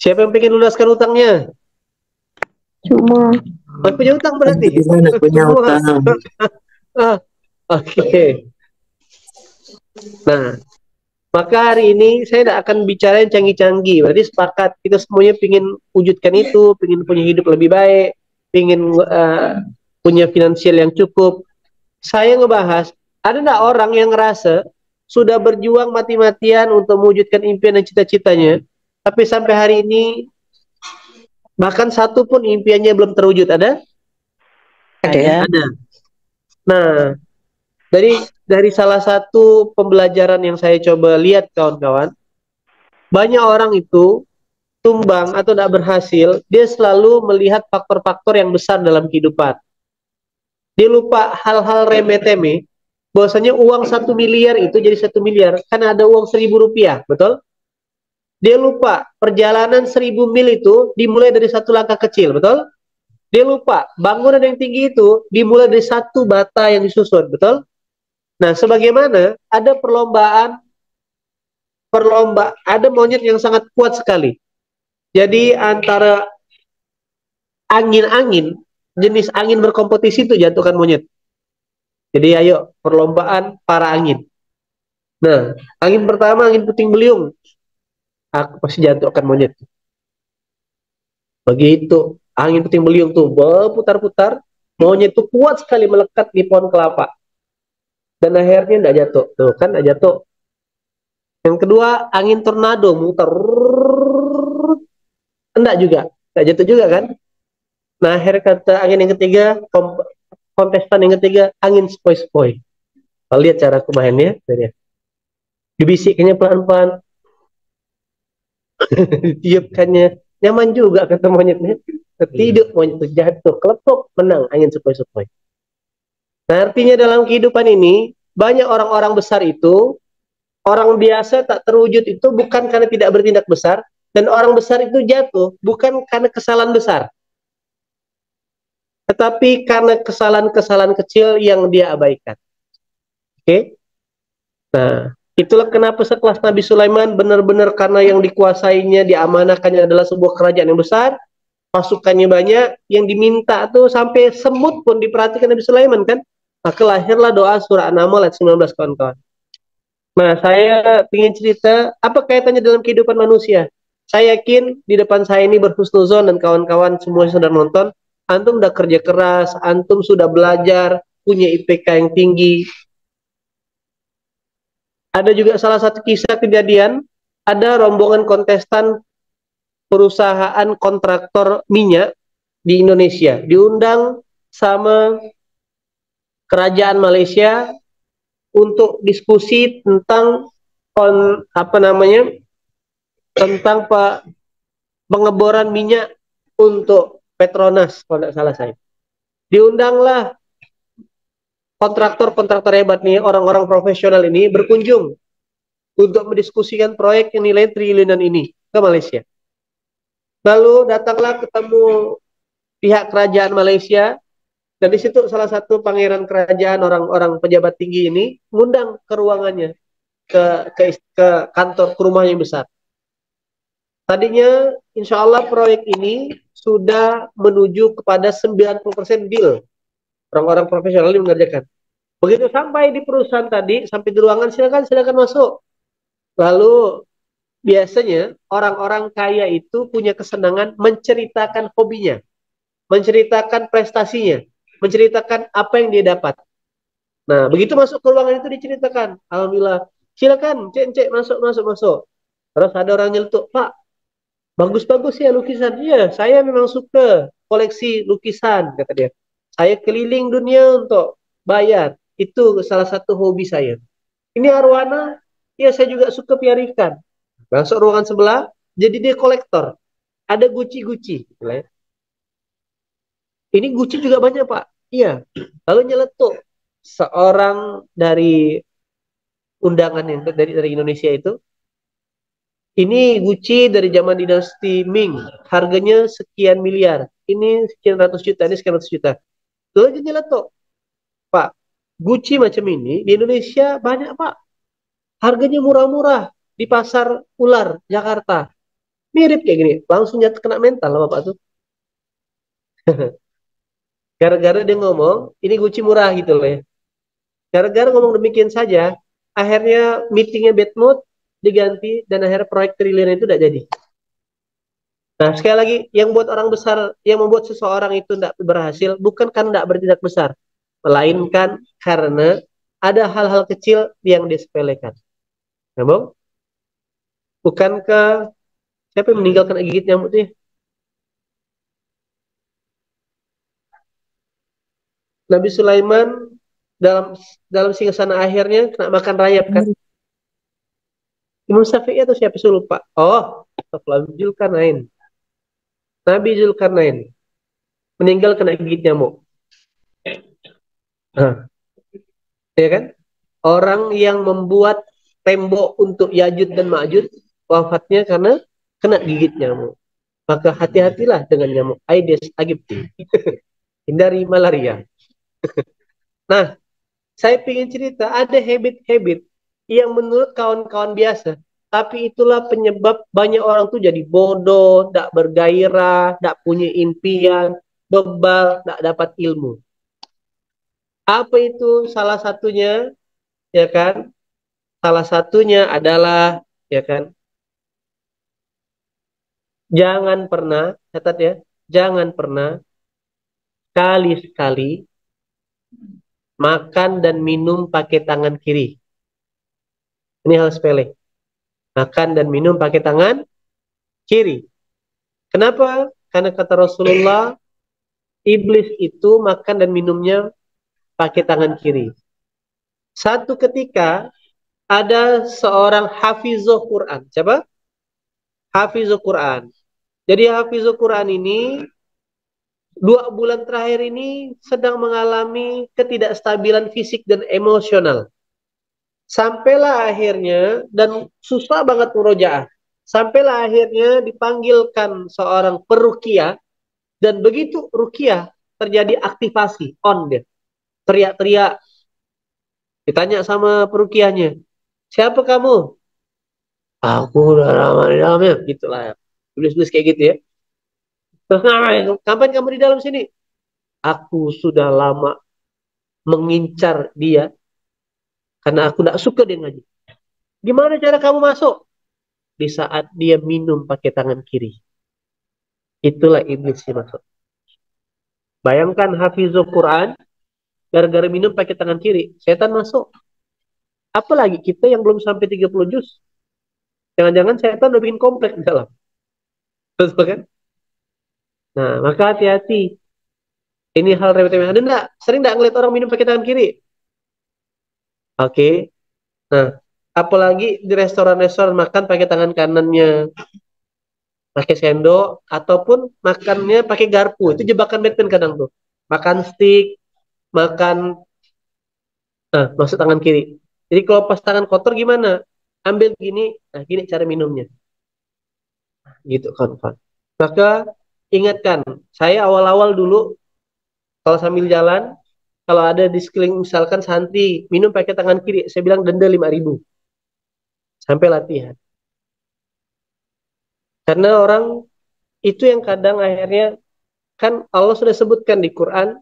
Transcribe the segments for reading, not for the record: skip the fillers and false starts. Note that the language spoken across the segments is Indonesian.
Siapa yang pengen lunaskan utangnya? Cuma Oh, punya utang berarti? Gimana punya Semua. utang? Ah, oke. Nah, maka hari ini saya tidak akan bicara yang canggih-canggih. Berarti sepakat kita semuanya ingin wujudkan itu, ingin punya hidup lebih baik, ingin punya finansial yang cukup. Saya ngebahas, ada nggak orang yang ngerasa sudah berjuang mati-matian untuk mewujudkan impian dan cita-citanya, tapi sampai hari ini bahkan satu pun impiannya belum terwujud? Ada? ada. Ada. Nah, dari salah satu pembelajaran yang saya coba lihat kawan-kawan, banyak orang itu tumbang atau tidak berhasil, dia selalu melihat faktor-faktor yang besar dalam kehidupan. Dia lupa hal-hal remeh-temeh, bahwasanya uang 1 miliar itu jadi 1 miliar, karena ada uang 1.000 rupiah, betul? Dia lupa perjalanan 1.000 mil itu dimulai dari satu langkah kecil, betul? Dia lupa bangunan yang tinggi itu dimulai dari satu bata yang disusun, betul? Nah, sebagaimana ada ada monyet yang sangat kuat sekali. Jadi antara angin-angin, jenis angin berkompetisi itu jatuhkan monyet. Jadi ayo perlombaan para angin. Nah, angin pertama angin puting beliung, aku pasti jatuhkan monyet. Begitu angin puting beliung tuh berputar-putar, monyet itu kuat sekali melekat di pohon kelapa dan akhirnya tidak jatuh. Tuh kan tidak jatuh. Yang kedua angin tornado muter, enggak juga, tidak jatuh juga kan? Nah, akhir kata angin yang ketiga, kontestan yang ketiga, angin sepoi-sepoi. Kalau lihat cara aku mainnya, dibisiknya pelan-pelan, ditiupkannya, nyaman juga kata monyetnya. Ketidup monyet itu jatuh, kelepuk, menang, angin sepoi-sepoi. Nah, artinya dalam kehidupan ini, banyak orang-orang besar itu, orang biasa tak terwujud itu bukan karena tidak bertindak besar, dan orang besar itu jatuh bukan karena kesalahan besar, tetapi karena kesalahan-kesalahan kecil yang dia abaikan. Oke? Nah, itulah kenapa sekelas Nabi Sulaiman benar-benar karena yang dikuasainya, diamanahkannya adalah sebuah kerajaan yang besar, pasukannya banyak, yang diminta tuh sampai semut pun diperhatikan Nabi Sulaiman kan? Maka lahirlah doa surah An-Naml ayat 19 kawan-kawan. Nah, saya ingin cerita apa kaitannya dalam kehidupan manusia. Saya yakin di depan saya ini berhusnuzon dan kawan-kawan semua sudah nonton, antum sudah kerja keras, antum sudah belajar, punya IPK yang tinggi. Ada juga salah satu kisah kejadian, ada rombongan kontestan perusahaan kontraktor minyak di Indonesia, diundang sama kerajaan Malaysia untuk diskusi tentang apa namanya, tentang pengeboran minyak untuk Petronas kalau tidak salah saya. Diundanglah kontraktor-kontraktor hebat nih, orang-orang profesional ini berkunjung untuk mendiskusikan proyek yang nilai triliunan ini ke Malaysia. Lalu datanglah ketemu pihak kerajaan Malaysia, dan di situ salah satu pangeran kerajaan, orang-orang pejabat tinggi ini ngundang ke ruangannya, ke kantor, ke rumah yang besar. Tadinya insya Allah proyek ini sudah menuju kepada 90% deal. Orang-orang profesional ini mengerjakan. Begitu sampai di perusahaan tadi, sampai di ruangan, silakan masuk. Lalu biasanya orang-orang kaya itu punya kesenangan menceritakan hobinya, menceritakan prestasinya, menceritakan apa yang dia dapat. Nah, begitu masuk ke ruangan itu diceritakan, alhamdulillah, silakan, cek, masuk. Terus ada orang nyeletuk, Pak, bagus-bagus ya lukisan. Iya, saya memang suka koleksi lukisan, kata dia. Saya keliling dunia untuk bayar. Itu salah satu hobi saya. Ini arwana, ya saya juga suka piara ikan. Masuk ruangan sebelah, jadi dia kolektor. Ada Gucci. Ini Gucci juga banyak, Pak. Iya. Lalu nyeletuk seorang dari undangan yang dari Indonesia itu. Ini Gucci dari zaman dinasti Ming. Harganya sekian miliar. Ini sekian ratus juta, ini sekian ratus juta. Lalu dia nyeletuk, Pak, Gucci macam ini di Indonesia banyak, Pak. Harganya murah-murah di pasar ular Jakarta. Mirip kayak gini, langsung jatuh kena mental lah bapak tuh. Gara-gara dia ngomong, ini Gucci murah gitu loh ya. Gara-gara ngomong demikian saja, akhirnya meetingnya bad mood, diganti, dan akhirnya proyek triliun itu tidak jadi. Nah, sekali lagi, yang buat orang besar, yang membuat seseorang itu tidak berhasil, bukan karena tidak bertindak besar, melainkan karena ada hal-hal kecil yang disepelekan. Nah, Bang, bukankah siapa yang meninggalkan gigit nyamuk itu ya? Nabi Sulaiman dalam dalam singgasana akhirnya kena makan rayap kan? Imam Syafi'i atau siapa sih lupa? Oh, Zulkarnain. Nabi Zulkarnain meninggal kena gigit nyamuk. Nah, ya kan? Orang yang membuat tembok untuk Yajud dan Ma'jud wafatnya karena kena gigit nyamuk. Maka hati-hatilah dengan nyamuk Aedes aegypti. Hindari malaria. Nah, saya ingin cerita ada habit-habit yang menurut kawan-kawan biasa, tapi itulah penyebab banyak orang tuh jadi bodoh, tidak bergairah, tidak punya impian, bebal, tidak dapat ilmu. Apa itu salah satunya? Ya kan? Salah satunya adalah, ya kan? Jangan pernah, catat ya, jangan pernah sekali-sekali makan dan minum pakai tangan kiri. Ini hal sepele. Makan dan minum pakai tangan kiri. Kenapa? Karena kata Rasulullah, iblis itu makan dan minumnya pakai tangan kiri. Satu ketika ada seorang hafizul Quran. Siapa? Hafizul Quran. Jadi hafizul Quran ini 2 bulan terakhir ini sedang mengalami ketidakstabilan fisik dan emosional. Sampailah akhirnya, dan susah banget murojaah. Sampailah akhirnya dipanggilkan seorang peruqyah, dan begitu ruqyah terjadi aktivasi, on dia. Teriak-teriak, ditanya sama peruqyahnya, siapa kamu? Aku udah lama di dalamnya, gitulah ya. Tulis-tulis kayak gitu ya. Terus kapan kamu di dalam sini? Aku sudah lama mengincar dia karena aku tidak suka dia ngaji. Gimana cara kamu masuk? Di saat dia minum pakai tangan kiri. Itulah iblis yang masuk. Bayangkan hafizul Quran gara-gara minum pakai tangan kiri, setan masuk. Apalagi kita yang belum sampai 30 juz. Jangan-jangan setan udah bikin komplek di dalam. Terus kan? Nah, maka hati-hati. Ini hal remeh-temeh. Ada enggak? Sering enggak ngeliat orang minum pakai tangan kiri? Oke. Nah, apalagi di restoran-restoran makan pakai tangan kanannya, pakai sendok, ataupun makannya pakai garpu. Itu jebakan Batman kadang tuh. Makan stick, makan, masuk tangan kiri. Jadi kalau pas tangan kotor gimana? Ambil gini, nah gini cara minumnya. Gitu kan, Pak. Maka ingatkan, saya awal-awal dulu kalau sambil jalan, kalau ada di sekeliling misalkan santri minum pakai tangan kiri, saya bilang denda 5.000 sampai latihan. Karena orang itu yang kadang akhirnya, kan Allah sudah sebutkan di Quran,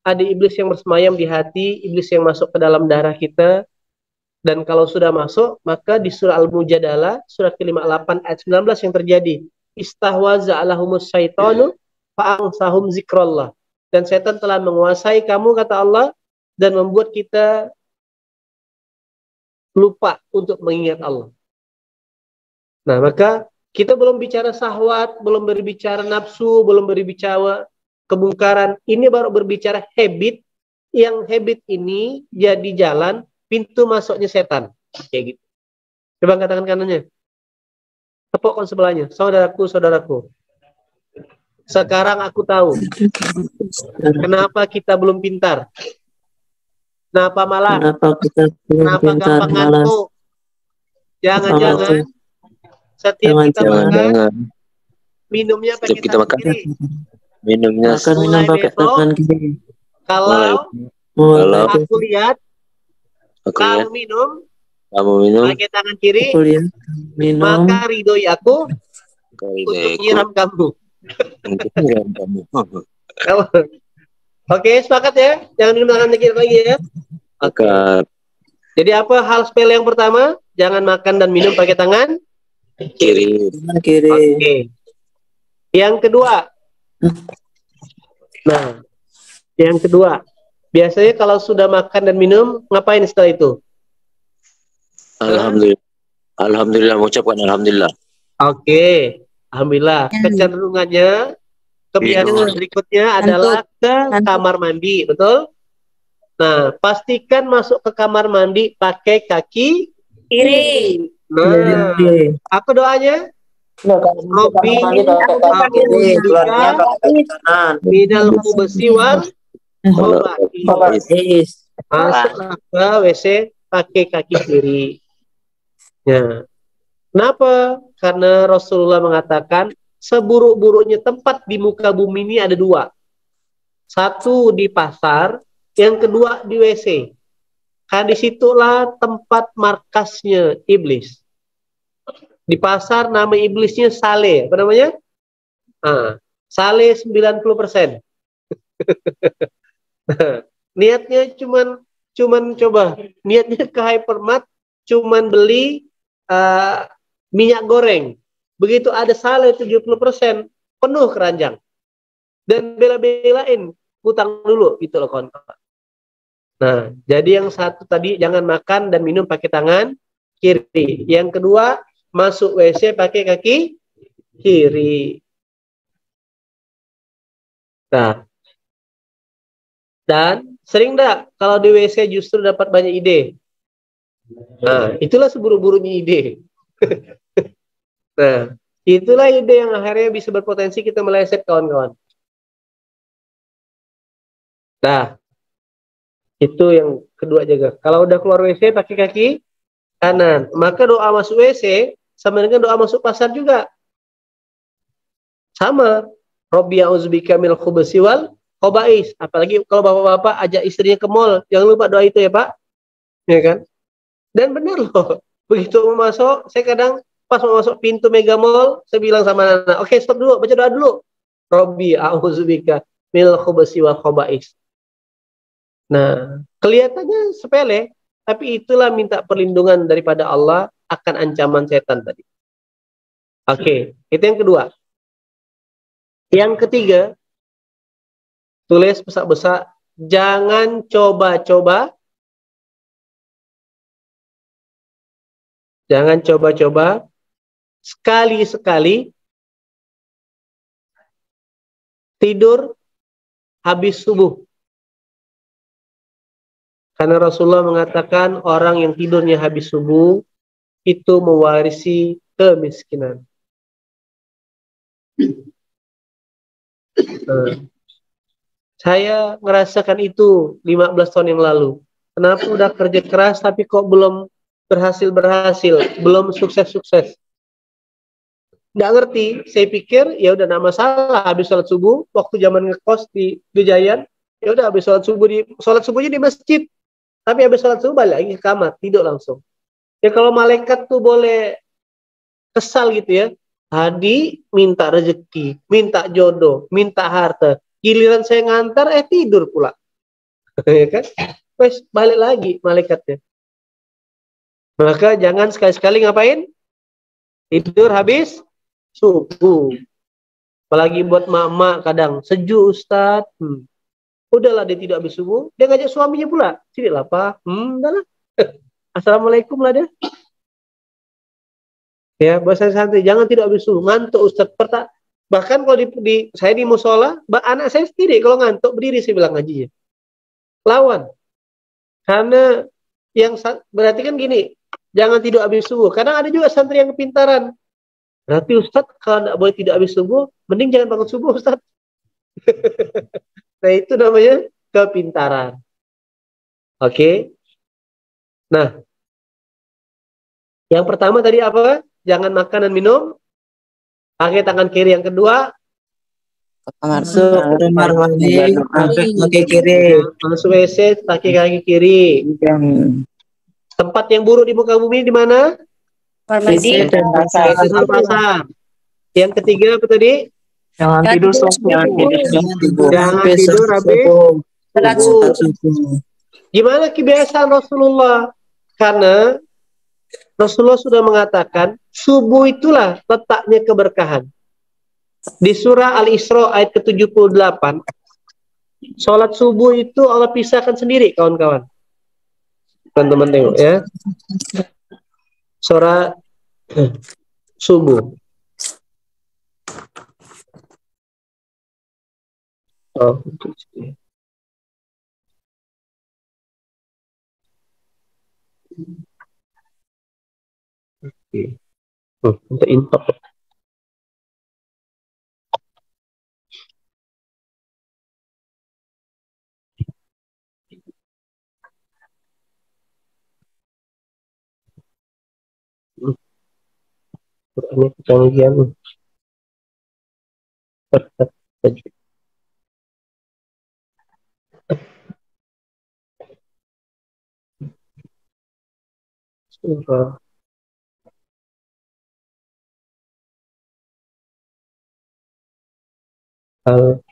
ada iblis yang bersemayam di hati, iblis yang masuk ke dalam darah kita, dan kalau sudah masuk, maka di surah Al-Mujadalah, surah ke-58 ayat 19 yang terjadi. Istahwaza alahumus syaitanu fa'angsahum zikrallah. Dan setan telah menguasai kamu, kata Allah, dan membuat kita lupa untuk mengingat Allah. Nah, maka kita belum bicara syahwat, belum berbicara nafsu, belum berbicara kemungkaran. Ini baru berbicara habit, yang habit ini jadi jalan pintu masuknya setan. Kayak gitu. Coba angkat tangan kanannya. Tepuk kon sebelahnya. Saudaraku, saudaraku. Sekarang aku tahu kenapa kita belum pintar. Kenapa malah? Kenapa gampang ngantuk? Jangan-jangan setiap kita makan, minumnya pakai tangan kiri. Minumnya mulai besok, kalau aku lihat kamu minum pakai tangan kiri, maka ridhoi aku untuk menyiram kamu. Oke, sepakat ya? Jangan digunakan dikit lagi ya. Oke. Jadi apa hal sepele yang pertama? Jangan makan dan minum pakai tangan Kiri. Oke. Yang kedua. Nah, yang kedua. Biasanya kalau sudah makan dan minum, ngapain setelah itu? Alhamdulillah. Alhamdulillah, mengucapkan alhamdulillah. Oke. Alhamdulillah. Kecenderungannya kebiasaan berikutnya adalah ke kamar mandi, betul? Nah, pastikan masuk ke kamar mandi pakai kaki kiri. Nah, apa doanya? Robbi minal khubsi wal khaba'is. Masuklah ke WC pakai kaki kiri. Ya. Kenapa? Karena Rasulullah mengatakan seburuk-buruknya tempat di muka bumi ini ada dua. Satu di pasar, yang kedua di WC. Karena disitulah tempat markasnya iblis. Di pasar nama iblisnya Saleh. Apa namanya? Saleh 90%. Niatnya cuman coba. Niatnya ke hypermart cuman beli minyak goreng. Begitu ada Saleh 70%, penuh keranjang. Dan bela-belain utang dulu gitu loh kawan-kawan. Nah, jadi yang satu tadi jangan makan dan minum pakai tangan kiri. Yang kedua, masuk WC pakai kaki kiri. Nah, dan sering enggak kalau di WC justru dapat banyak ide? Nah, itulah seburuk-buruknya ide. Nah, itulah ide yang akhirnya bisa berpotensi kita meleset kawan-kawan. Nah, itu yang kedua jaga. Kalau udah keluar WC pakai kaki kanan, maka doa masuk WC sama dengan doa masuk pasar juga. Sama. Robbi a'udzubika minal khubsi wal khaba'is. Apalagi kalau bapak-bapak ajak istrinya ke mall, jangan lupa doa itu ya, Pak. Ya kan? Dan benar loh. Begitu mau masuk, saya kadang pas mau masuk pintu Mega Mall, saya bilang sama anak, oke, stop dulu, baca doa dulu. Robbi a'udzubika minal khubsi wal khaba'is. Nah, kelihatannya sepele, tapi itulah minta perlindungan daripada Allah akan ancaman setan tadi. Oke, itu yang kedua. Yang ketiga, tulis besar-besar, jangan coba-coba sekali-sekali tidur habis subuh. Karena Rasulullah mengatakan orang yang tidurnya habis subuh itu mewarisi kemiskinan. Saya ngerasakan itu 15 tahun yang lalu. Kenapa udah kerja keras tapi kok belum berhasil, belum sukses. Nggak ngerti, saya pikir ya udah nggak masalah habis sholat subuh, waktu zaman ngekos di Gejayan, ya udah habis sholat subuhnya di masjid. Tapi habis sholat subuh balik lagi ke kamar, tidur langsung. Ya kalau malaikat tuh boleh kesal gitu ya. Tadi minta rezeki, minta jodoh, minta harta. Giliran saya ngantar, tidur pula. Ya kan? Wes balik lagi malaikatnya. Maka jangan sekali-sekali ngapain? Tidur habis subuh. Apalagi buat mama kadang sejuk Ustaz. Udahlah dia tidak habis subuh, dia ngajak suaminya pula. Sini lah Pak. Udahlah. Assalamualaikum lah dia. Ya, bahasa santai, jangan tidak habis subuh, ngantuk Ustaz. Bahkan kalau saya di musola, anak saya sendiri kalau ngantuk berdiri saya bilang ngajinya. Lawan. Karena yang berarti kan gini, jangan tidur habis subuh. Kadang ada juga santri yang kepintaran. Berarti Ustaz kalau tidak boleh tidak habis subuh, mending jangan bangun subuh Ustaz. Nah, itu namanya kepintaran. Oke. Nah, yang pertama tadi apa? Jangan makan dan minum pakai tangan kiri. Yang kedua, masuk kamar mandi pakai kiri. Masuk WC pakai kaki kiri. Tempat yang buruk di muka bumi di mana? Kamar mandi Pasar. Yang ketiga apa tadi? Jangan tidur habis salat subuh. Gimana kebiasaan Rasulullah? Karena Rasulullah sudah mengatakan subuh itulah letaknya keberkahan. Di surah Al-Isra ayat ke-78, sholat subuh itu Allah pisahkan sendiri, kawan-kawan. Teman-teman tengok ya. Surah subuh. Oh, untuk infak. Ini kecanggihan. Surah Al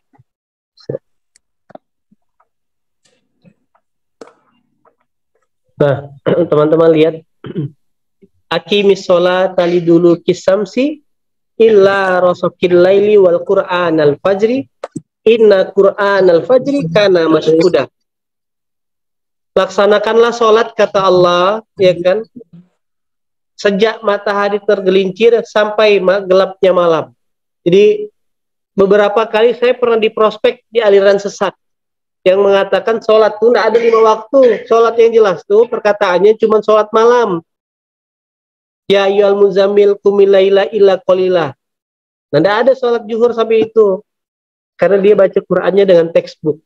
Nah, teman-teman lihat. Aqimis sholata liduluki samsi illa rasakil laili wal qur'an al fajri inna qur'an al fajri kana masyhuda. Laksanakanlah sholat, kata Allah, ya kan, sejak matahari tergelincir sampai gelapnya malam. Jadi beberapa kali saya pernah di prospek di aliran sesat yang mengatakan sholat itu tidak ada 5 waktu. Sholat yang jelas tuh perkataannya cuma sholat malam. Ya ayyuhal muzammil qumil laila illa qalila. Nah, tidak ada sholat zuhur sampai itu. Karena dia baca Qur'annya dengan textbook.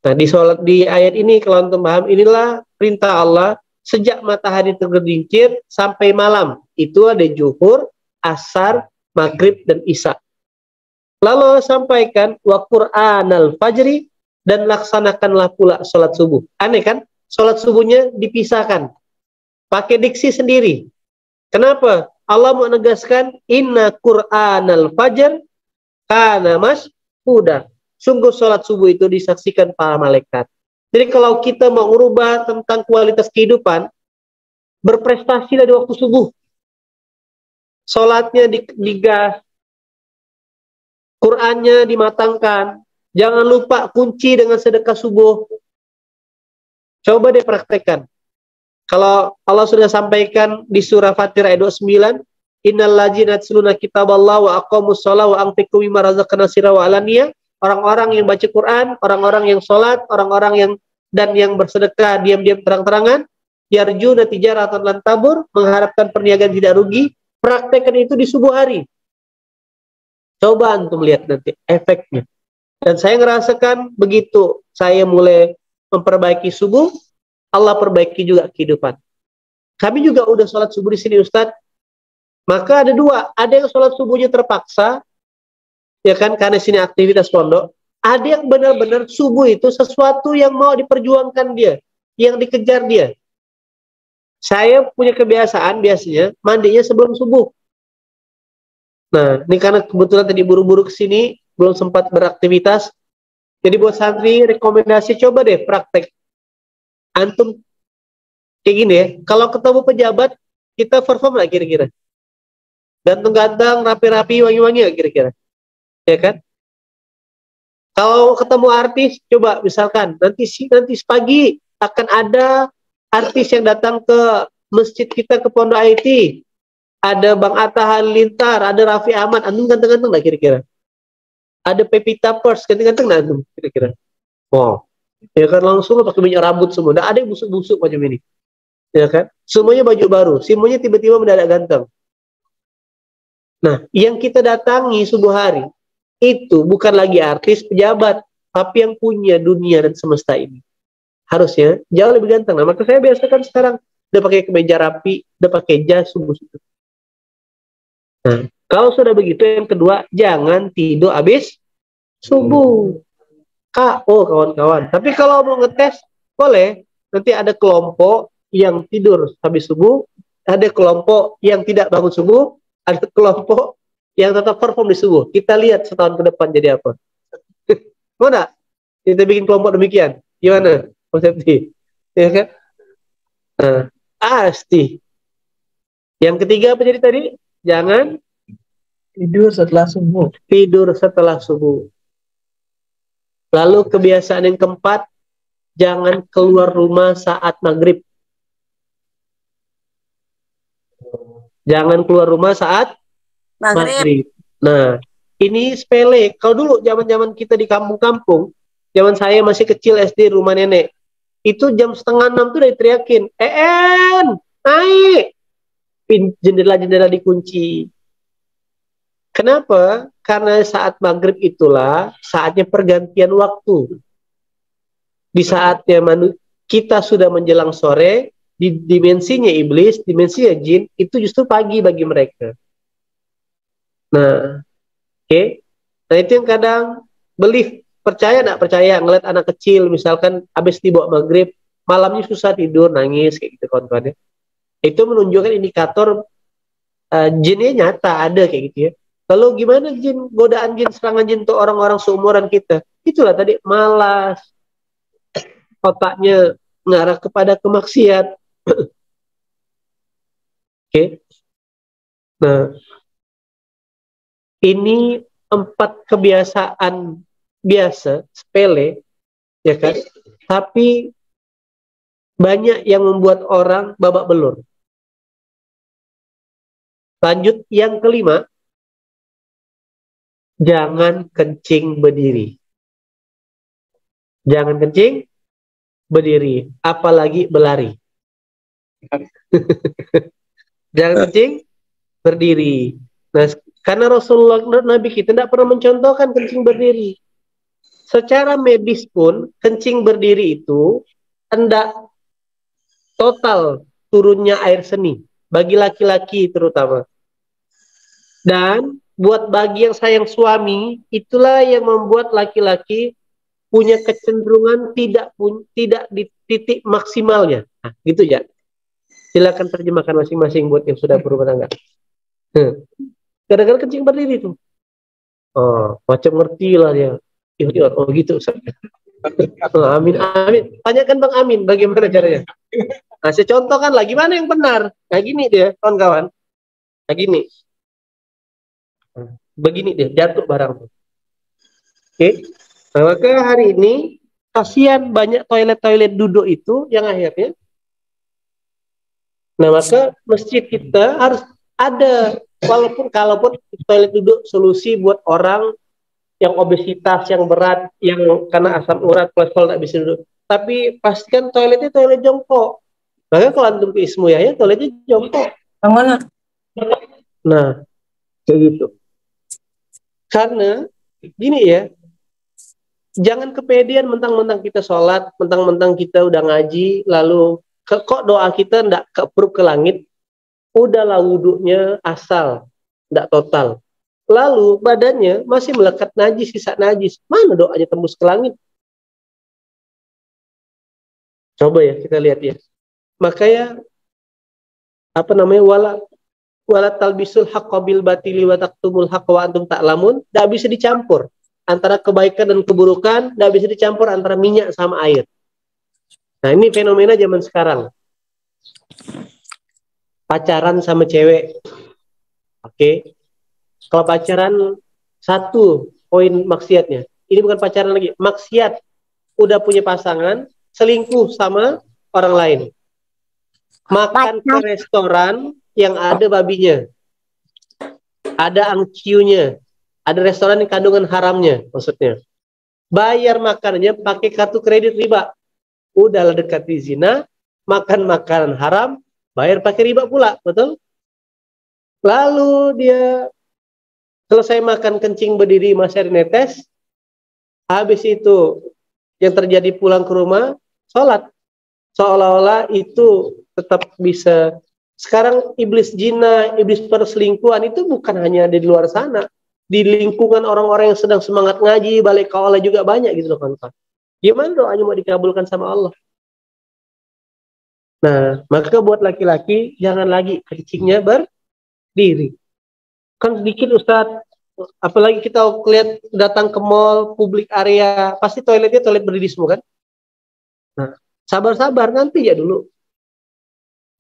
Nah, di ayat ini kalau untuk paham, inilah perintah Allah sejak matahari tergelincir sampai malam. Itu ada zuhur, asar, maghrib, dan isya. Lalu sampaikan wa Qur'anal fajri, dan laksanakanlah pula sholat subuh. Aneh kan? Sholat subuhnya dipisahkan. Pakai diksi sendiri. Kenapa? Allah menegaskan inna Qur'anal fajr kana masyhuda. Sungguh sholat subuh itu disaksikan para malaikat. Jadi kalau kita mau merubah tentang kualitas kehidupan, berprestasilah di waktu subuh. Sholatnya digas, Qur'annya dimatangkan. Jangan lupa kunci dengan sedekah subuh. Coba deh praktekkan. Kalau Allah sudah sampaikan di surah Fatir ayat 29, innal ladzina yatluna kitaballahi wa aqamus shalah wa anfiqu mimma razaqnahum sirran wa alaniyah, orang-orang yang baca Quran, orang-orang yang sholat, orang-orang yang bersedekah diam-diam terang-terangan, yarjuna tijaratan lan tabur, mengharapkan perniagaan tidak rugi. Praktekkan itu di subuh hari. Coba antum lihat nanti efeknya. Dan saya ngerasakan begitu saya mulai memperbaiki subuh, Allah perbaiki juga kehidupan. Kami juga udah sholat subuh di sini, Ustadz. Maka ada dua, ada yang sholat subuhnya terpaksa, ya kan, karena sini aktivitas pondok. Ada yang benar-benar subuh itu sesuatu yang mau diperjuangkan dia, yang dikejar dia. Saya punya kebiasaan biasanya mandinya sebelum subuh. Nah, ini karena kebetulan tadi buru-buru kesini, belum sempat beraktivitas. Jadi buat santri, rekomendasi coba deh praktek. Antum kayak gini ya, kalau ketemu pejabat, kita perform lah kira-kira. Ganteng-ganteng, rapi-rapi, wangi-wangi lah kira-kira. Ya kan? Kalau ketemu artis, coba misalkan, nanti pagi akan ada artis yang datang ke masjid kita, ke Pondok IT. Ada Bang Atta Halilintar, ada Raffi Ahmad, antum ganteng-ganteng lah kira-kira. Ada Pevita Pierce, ganteng-ganteng lah antum kira-kira. Wow. Ya kan, langsung pakai minyak rambut semua. Nggak ada yang busuk-busuk macam ini. Ya kan? Semuanya baju baru. Semuanya tiba-tiba mendadak ganteng. Nah, yang kita datangi subuh hari itu bukan lagi artis, pejabat, tapi yang punya dunia dan semesta ini. Harusnya jauh lebih ganteng. Nah, maka saya biasakan sekarang udah pakai kemeja rapi, udah pakai jas subuh. Nah, kalau sudah begitu, yang kedua, jangan tidur habis subuh. KO kawan-kawan. Tapi kalau mau ngetes, boleh. Nanti ada kelompok yang tidur habis subuh, ada kelompok yang tidak bangun subuh, ada kelompok yang tetap perform di subuh. Kita lihat setahun ke depan jadi apa. Mau nggak? Kita bikin kelompok demikian. Gimana konsepnya? Ya kan? Nah, pasti. Yang ketiga apa jadi tadi? Jangan Tidur setelah subuh. tidur setelah subuh. Lalu kebiasaan yang keempat, jangan keluar rumah saat maghrib. Jangan keluar rumah saat maghrib. Nah, ini sepele. Kalau dulu zaman-zaman kita di kampung-kampung, zaman saya masih kecil SD rumah nenek, itu jam 5:30 tuh udah diteriakin, naik! Jendela-jendela dikunci. Kenapa? Karena saat maghrib itulah saatnya pergantian waktu. Di saatnya kita sudah menjelang sore, di dimensinya iblis, dimensinya jin, itu justru pagi bagi mereka. Nah, oke. Nah, itu yang kadang belief, percaya nggak percaya, ngeliat anak kecil, misalkan habis dibawa maghrib, malamnya susah tidur, nangis, kayak gitu kawan-kawan ya. Itu menunjukkan indikator jinnya nyata, ada kayak gitu ya. Lalu gimana jin, godaan jin, serangan jin untuk orang-orang seumuran kita? Itulah tadi, malas, otaknya mengarah kepada kemaksiat. Oke. Nah, ini 4 kebiasaan biasa, sepele, ya kan? Tapi banyak yang membuat orang babak belur. Lanjut yang kelima, jangan kencing berdiri. Jangan kencing berdiri, apalagi berlari. Jangan kencing berdiri. Nah, karena Rasulullah Nabi kita tidak pernah mencontohkan kencing berdiri. Secara medis pun kencing berdiri itu hendak total turunnya air seni bagi laki-laki terutama. Dan buat bagi yang sayang suami, itulah yang membuat laki-laki punya kecenderungan tidak di titik maksimalnya. Nah, gitu ya. Silakan terjemahkan masing-masing buat yang sudah berumah tangga. Kadang-kadang kencing berdiri tuh. Oh, macam ngerti lah dia. Oh gitu. Oh, amin, amin. Tanyakan Bang Amin bagaimana caranya. Nah, saya contohkan lah gimana yang benar. Kayak gini dia, kawan-kawan. Kayak gini. Begini dia, jatuh barang tuh. Oke. Nah, maka hari ini kasihan banyak toilet-toilet duduk itu yang akhirnya. Nah, maka masjid kita harus ada, kalaupun toilet duduk solusi buat orang yang obesitas, yang berat, yang karena asam urat, kolesterol tak bisa duduk. Tapi pastikan toiletnya toilet jongkok. Maka kalau antum ke Ismu ya toiletnya jongkok. Yang mana? Nah, kayak gitu. Karena gini ya, jangan kepedean mentang-mentang kita sholat, mentang-mentang kita udah ngaji, lalu kok doa kita ndak ke langit, udahlah wudhunya asal, ndak total. Lalu badannya masih melekat najis, sisa najis, mana doanya tembus ke langit? Coba ya kita lihat ya. Makanya apa namanya, wala talbisul haqqa bil batili wa taktumul haqqa wa antum ta'lamun, enggak bisa dicampur antara kebaikan dan keburukan, enggak bisa dicampur antara minyak sama air. Nah, ini fenomena zaman sekarang. Pacaran sama cewek. Oke. Kalau pacaran, satu poin maksiatnya. Ini bukan pacaran lagi, maksiat. Udah punya pasangan, selingkuh sama orang lain. Makan ke restoran yang ada babinya, ada angkiunya, ada restoran yang kandungan haramnya, maksudnya. Bayar makanannya pakai kartu kredit riba. Udahlah dekat di zina, makan makanan haram, bayar pakai riba pula, betul? Lalu dia selesai makan kencing berdiri masih netes, habis itu yang terjadi pulang ke rumah, sholat. Seolah-olah itu tetap bisa. Sekarang iblis zina, iblis perselingkuhan itu bukan hanya di luar sana, di lingkungan orang-orang yang sedang semangat ngaji, balik ke Allah juga banyak gitu loh kan. Gimana doanya mau dikabulkan sama Allah? Nah, maka buat laki-laki jangan lagi kencingnya berdiri. Kan sedikit Ustadz, apalagi kita lihat datang ke mall, publik area, pasti toiletnya toilet berdiri semua kan. Nah, sabar-sabar nanti ya dulu.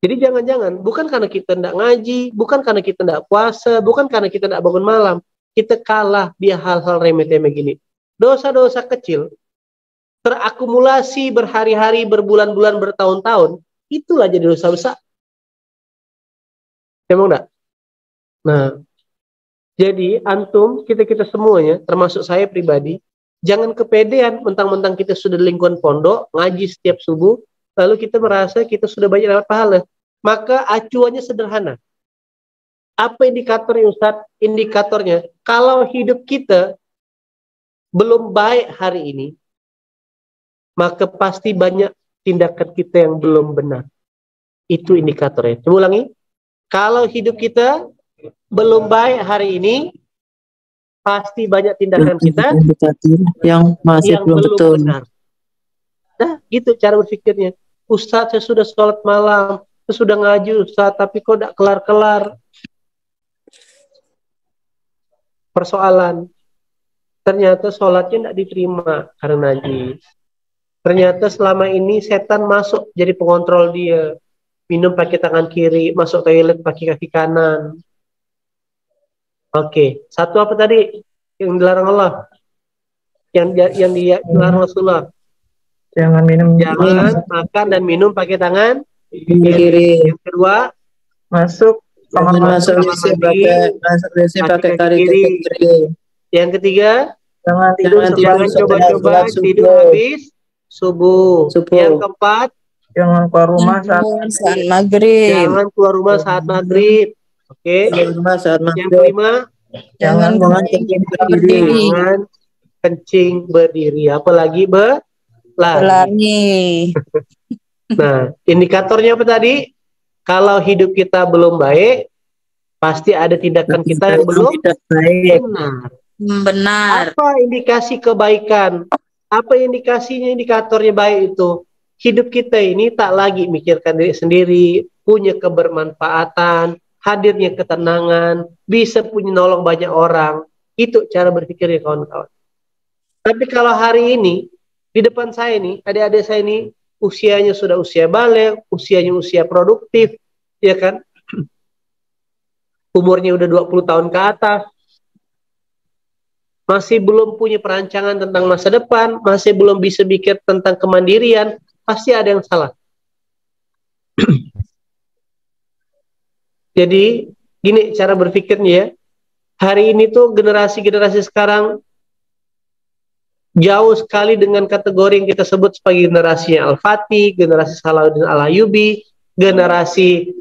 Jadi jangan-jangan, bukan karena kita tidak ngaji, bukan karena kita tidak puasa, bukan karena kita tidak bangun malam, kita kalah di hal-hal remeh-temeh gini. Dosa-dosa kecil, terakumulasi berhari-hari, berbulan-bulan, bertahun-tahun, itulah jadi dosa besar. Emang enggak? Nah, jadi antum, kita-kita semuanya, termasuk saya pribadi, jangan kepedean mentang-mentang kita sudah di lingkungan pondok, ngaji setiap subuh, lalu kita merasa kita sudah banyak dapat pahala. Maka acuannya sederhana. Apa indikatornya Ustadz? Indikatornya, kalau hidup kita belum baik hari ini, maka pasti banyak tindakan kita yang belum benar. Itu indikatornya. Coba ulangi. Kalau hidup kita belum baik hari ini, pasti banyak tindakan kita yang masih yang belum betul. benar. Nah, gitu cara berpikirnya. Ustadz, saya sudah sholat malam, saya sudah ngaji Ustadz, tapi kok tidak kelar-kelar. Persoalan, ternyata sholatnya tidak diterima karena ngaji. Ternyata selama ini setan masuk jadi pengontrol dia. Minum pakai tangan kiri, masuk toilet pakai kaki kanan. Oke, satu apa tadi yang dilarang Allah? Yang dilarang Rasulullah. Jangan minum. Jangan makan dan minum pakai tangan Kiri. Yang kedua, Masuk. Jangan masuk WC pakai kaki kiri. Yang ketiga, Jangan coba-coba tidur habis subuh. Yang keempat, Jangan keluar rumah saat maghrib. jangan keluar rumah saat maghrib. Oke. Yang kelima, Jangan kencing berdiri. jangan kencing berdiri. Apalagi berlari. Nah, indikatornya apa tadi? Kalau hidup kita belum baik, pasti ada tindakan kita yang belum benar. Apa indikasi kebaikan? Apa indikasinya, indikatornya baik itu? Hidup kita ini tak lagi mikirkan diri sendiri, punya kebermanfaatan, hadirnya ketenangan, bisa punya nolong banyak orang. Itu cara berpikirnya kawan-kawan. Tapi kalau hari ini, di depan saya nih, adik-adik saya ini, usianya sudah usia balik, usianya usia produktif, ya kan? Umurnya udah 20 tahun ke atas, masih belum punya perancangan tentang masa depan, masih belum bisa pikir tentang kemandirian, pasti ada yang salah. Jadi, gini cara berpikirnya ya. Hari ini tuh generasi-generasi sekarang jauh sekali dengan kategori yang kita sebut sebagai generasinya Al-Fatih, generasi Salahuddin Al-Ayyubi, generasi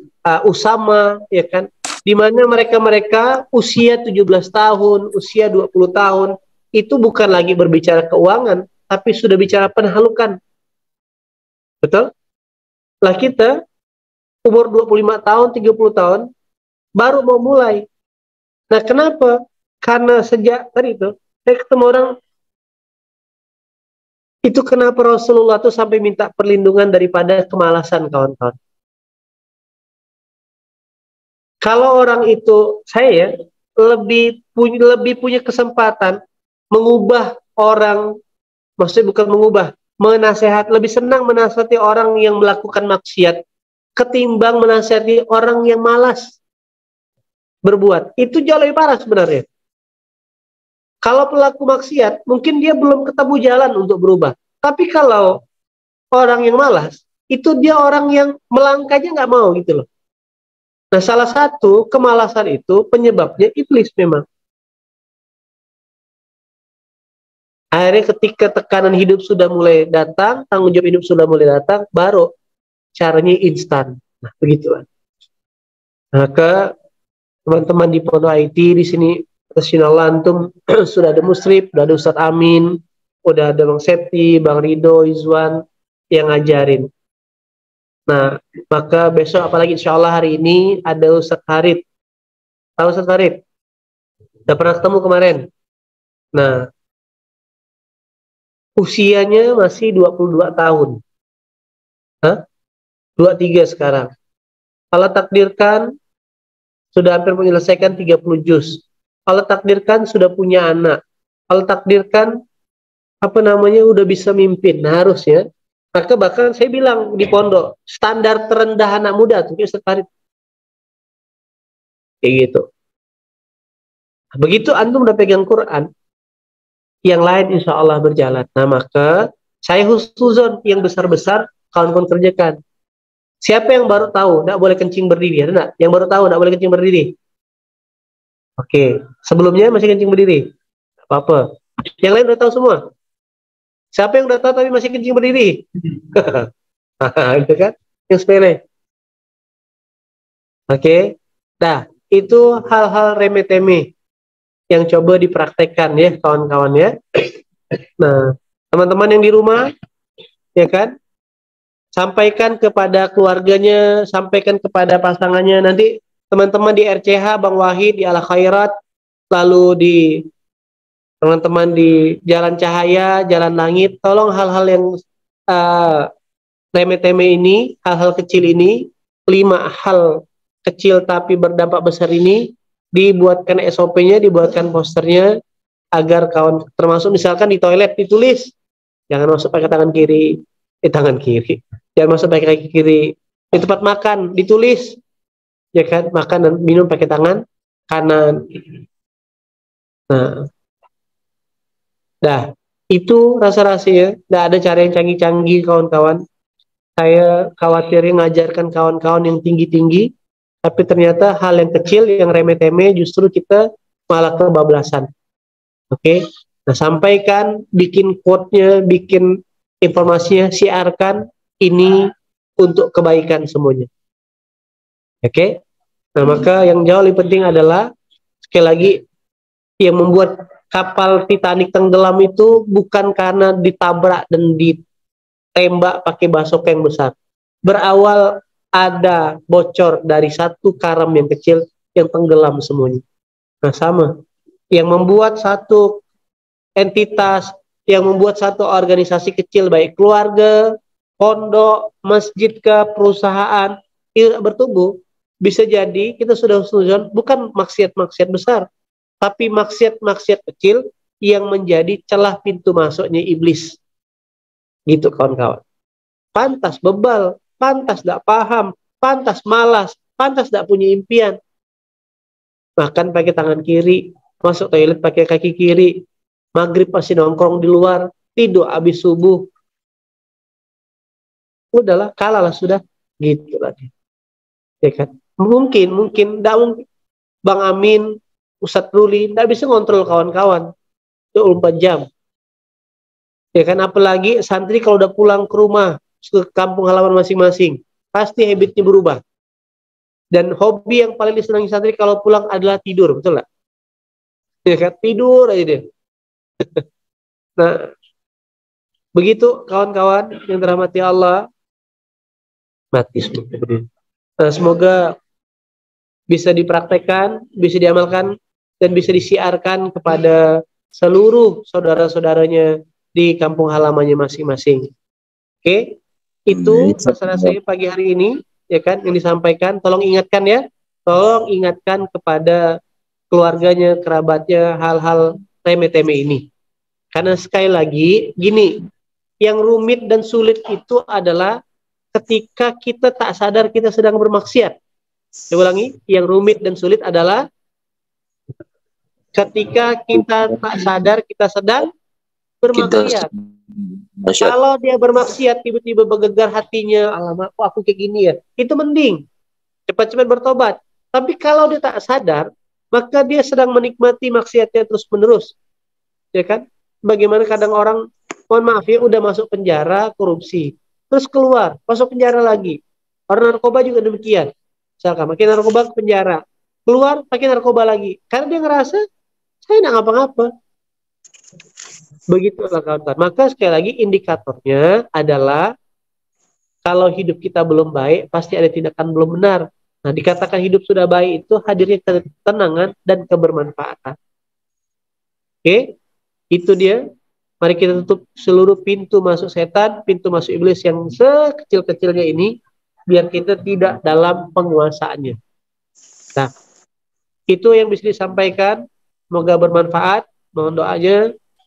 Usama, ya kan? Di mana mereka usia 17 tahun, usia 20 tahun, itu bukan lagi berbicara keuangan, tapi sudah bicara penhalukan. Betul? Lah kita, umur 25 tahun, 30 tahun, baru mau mulai. Nah kenapa? Karena sejak tadi itu, saya ketemu orang, itu kenapa Rasulullah tuh sampai minta perlindungan daripada kemalasan kawan-kawan. Kalau orang itu, saya lebih punya kesempatan mengubah orang, maksudnya bukan mengubah, lebih senang menasihati orang yang melakukan maksiat ketimbang menasihati orang yang malas berbuat. Itu jauh lebih parah sebenarnya. Kalau pelaku maksiat, mungkin dia belum ketemu jalan untuk berubah. Tapi kalau orang yang malas, itu dia orang yang melangkahnya nggak mau gitu loh. Nah, salah satu kemalasan itu penyebabnya iblis memang. Akhirnya ketika tekanan hidup sudah mulai datang, tanggung jawab hidup sudah mulai datang, baru caranya instan. Nah, begitulah. Maka teman-teman di Pondok IT di sini, Rasulullah antum sudah ada Musrif, sudah ada Ustadz Amin, sudah ada Bang Septi, Bang Rido, Izwan yang ngajarin. Nah, maka besok apalagi insya Allah hari ini ada Ustadz Farid. Tahu Ustadz Farid? Udah pernah ketemu kemarin. Nah, usianya masih 22 tahun. 23 sekarang. Allah takdirkan sudah hampir menyelesaikan 30 juz. Allah takdirkan sudah punya anak. Allah takdirkan udah bisa mimpin. Nah, harusnya. Maka bahkan saya bilang di pondok, standar terendah anak muda tuh Ustaz Farid. Kayak gitu. Begitu antum udah pegang Quran, yang lain insya Allah berjalan. Nah, maka saya husnuzon yang besar-besar kawan-kawan kerjakan. Siapa yang baru tahu tidak boleh kencing berdiri? Ada enggak? Yang baru tahu tidak boleh kencing berdiri? Oke, sebelumnya masih kencing berdiri? Apa-apa. Yang lain udah tahu semua? Siapa yang udah tahu tapi masih kencing berdiri? Itu kan? Yang sepele. Oke. Nah, itu hal-hal remeh-temeh yang coba dipraktekkan ya kawan-kawan ya. Nah, teman-teman yang di rumah, ya kan? Sampaikan kepada keluarganya, sampaikan kepada pasangannya. Nanti teman-teman di RCH, Bang Wahid, di Al Khairat, lalu di teman-teman di Jalan Cahaya, Jalan Langit, tolong hal-hal yang remeh-temeh ini, hal-hal kecil ini, 5 hal kecil tapi berdampak besar ini, dibuatkan SOP-nya, dibuatkan posternya, agar kawan, termasuk misalkan di toilet ditulis, jangan masuk pakai tangan kiri, tangan kiri. Jangan masuk pakai kaki kiri. Di tempat makan ditulis, ya kan, makan dan minum pakai tangan kanan. Nah, itu rasa-rasanya. Tidak ada cara yang canggih-canggih kawan-kawan. Saya khawatirnya ngajarkan kawan-kawan yang tinggi-tinggi, tapi ternyata hal yang kecil, yang remeh-temeh, justru kita malah kebablasan. Oke? Nah, sampaikan, bikin quote-nya, bikin informasinya, siarkan. Ini untuk kebaikan semuanya. Oke? Nah, maka yang jauh lebih penting adalah, sekali lagi, yang membuat kapal Titanic tenggelam itu bukan karena ditabrak dan ditembak pakai basok yang besar. Berawal ada bocor dari satu karam yang kecil yang tenggelam semuanya. Nah, sama. Yang membuat satu entitas, yang membuat satu organisasi kecil, baik keluarga, pondok, masjid ke perusahaan, tidak bertumbuh, bisa jadi kita sudah husnuzon, bukan maksiat-maksiat besar, tapi maksiat-maksiat kecil yang menjadi celah pintu masuknya iblis. Gitu kawan-kawan. Pantas bebal, pantas tidak paham, pantas malas, pantas tidak punya impian. Makan pakai tangan kiri, masuk toilet pakai kaki kiri, maghrib pasti nongkrong di luar, tidur habis subuh. Udahlah, kalahlah sudah, gitu lagi. Ya kan? Mungkin, tidak mungkin. Bang Amin, Ustadz Ruli, tidak bisa ngontrol kawan-kawan 24 jam. Ya kan? Apalagi santri kalau udah pulang ke rumah, ke kampung halaman masing-masing, pasti habitnya berubah. Dan hobi yang paling disenangi santri kalau pulang adalah tidur, betul nggak? Ya kan? Tidur aja deh. Nah, begitu kawan-kawan yang dirahmati Allah. Mati semoga. Nah, semoga bisa dipraktekkan, bisa diamalkan, dan bisa disiarkan kepada seluruh saudara-saudaranya di kampung halamannya masing-masing. Oke, itu masalah saya pagi hari ini, ya kan, yang disampaikan. Tolong ingatkan ya, tolong ingatkan kepada keluarganya, kerabatnya, hal-hal remeh-temeh ini. Karena sekali lagi, gini, yang rumit dan sulit itu adalah ketika kita tak sadar kita sedang bermaksiat. Saya ulangi, yang rumit dan sulit adalah ketika kita tak sadar kita sedang bermaksiat. Kalau dia bermaksiat tiba-tiba bergegar hatinya, alamak kok aku kayak gini ya, itu mending cepat-cepat bertobat. Tapi kalau dia tak sadar, maka dia sedang menikmati maksiatnya terus-menerus, ya kan? Bagaimana kadang orang, mohon maaf ya, udah masuk penjara korupsi, terus keluar masuk penjara lagi. Orang narkoba juga demikian. Misalkan pakai narkoba ke penjara, keluar pakai narkoba lagi, karena dia ngerasa saya nggak ngapa-ngapa. Begitulah kawan-kawan. Maka sekali lagi indikatornya adalah kalau hidup kita belum baik, pasti ada tindakan belum benar. Nah, dikatakan hidup sudah baik itu hadirnya ketenangan dan kebermanfaatan. Oke, itu dia. Mari kita tutup seluruh pintu masuk setan, pintu masuk iblis yang sekecil-kecilnya ini, biar kita tidak dalam penguasaannya. Nah, Itu yang bisa disampaikan. Semoga bermanfaat. Mohon doanya.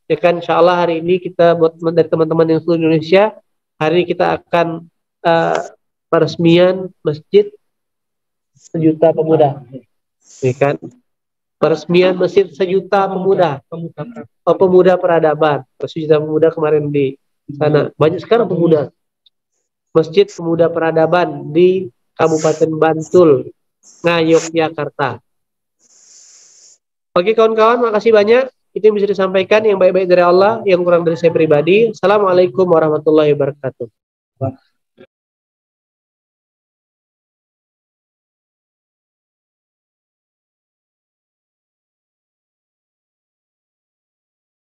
Ya kan, insya Allah hari ini kita buat dari teman-teman yang seluruh Indonesia, hari ini kita akan peresmian masjid sejuta pemuda. Ya kan? Peresmian masjid sejuta pemuda. Pemuda peradaban. Sejuta pemuda kemarin di sana. Banyak sekarang pemuda. Masjid Pemuda Peradaban di Kabupaten Bantul, Ngayogyakarta. Oke kawan-kawan, makasih banyak. Itu yang bisa disampaikan, yang baik-baik dari Allah, yang kurang dari saya pribadi. Assalamualaikum warahmatullahi wabarakatuh.